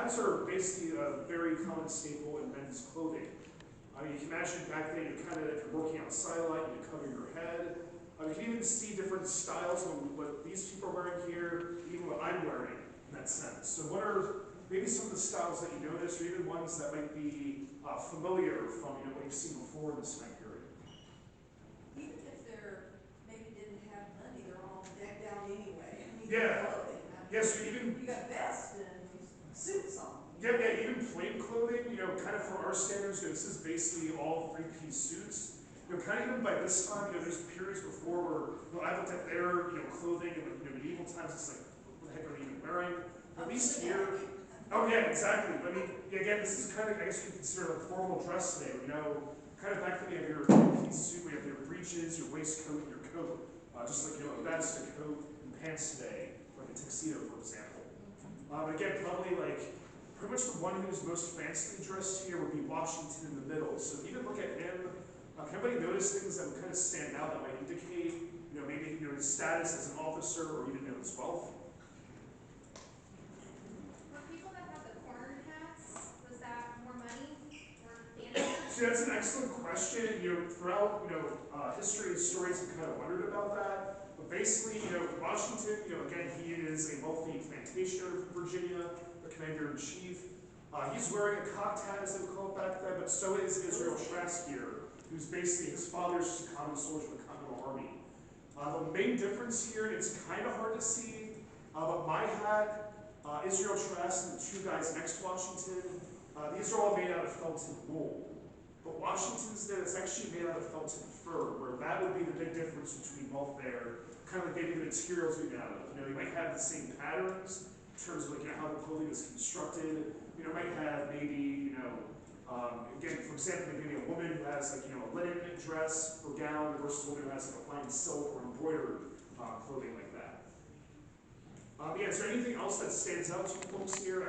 hats are basically a very common staple in men's clothing. You can imagine back then, you're kind of, if you're working outside a lot, you cover your head. You can even see different styles of what these people are wearing here, even what I'm wearing in that sense. So what are maybe some of the styles that you notice, or even ones that might be familiar from what you've seen before in this time period? Even if they're maybe didn't have money, they're all decked out anyway. I mean, Yeah. clothing. Yes, yeah, so even you got vests and suits on. yeah, even plain clothing, kind of for our standards, this is basically all three-piece suits. Kind of even by this time, there's periods before where I looked at their, clothing in medieval times. It's like, what the heck are they even wearing? At least here. Oh yeah, exactly. I mean, again, this is kind of, I guess you consider like formal dress today. Kind of back then we have your three-piece suit, we have your breeches, your waistcoat, and your coat. Just like a vest, a coat, and pants today, like a tuxedo, for example. But again, probably like pretty much the one who's most fancily dressed here would be Washington in the middle. So if you could look at him, can anybody notice things that would kind of stand out that might indicate, maybe his status as an officer or even his wealth? For people that have the corner hats, was that more money or dancers? See, that's an excellent question. Throughout history, historians have kind of wondered about that. But basically, Washington, again, he is a wealthy plantationer from Virginia, the commander-in-chief. He's wearing a cocked hat, as they would call it back then, but so is Israel Traskier, who's basically, his father's just a common soldier in the Continental Army. The main difference here, it's kind of hard to see, but my hat, Israel Trask, and the two guys next to Washington, these are all made out of felted wool. But Washington's it's actually made out of felted fur, where that would be the big difference between both there, kind of like maybe the materials we made out of. You might have the same patterns in terms of how the clothing is constructed. Might have maybe, again, for example, maybe a woman who has a linen dress or gown versus a woman who has a fine silk or embroidered clothing like that. Yeah, is there anything else that stands out to you folks here?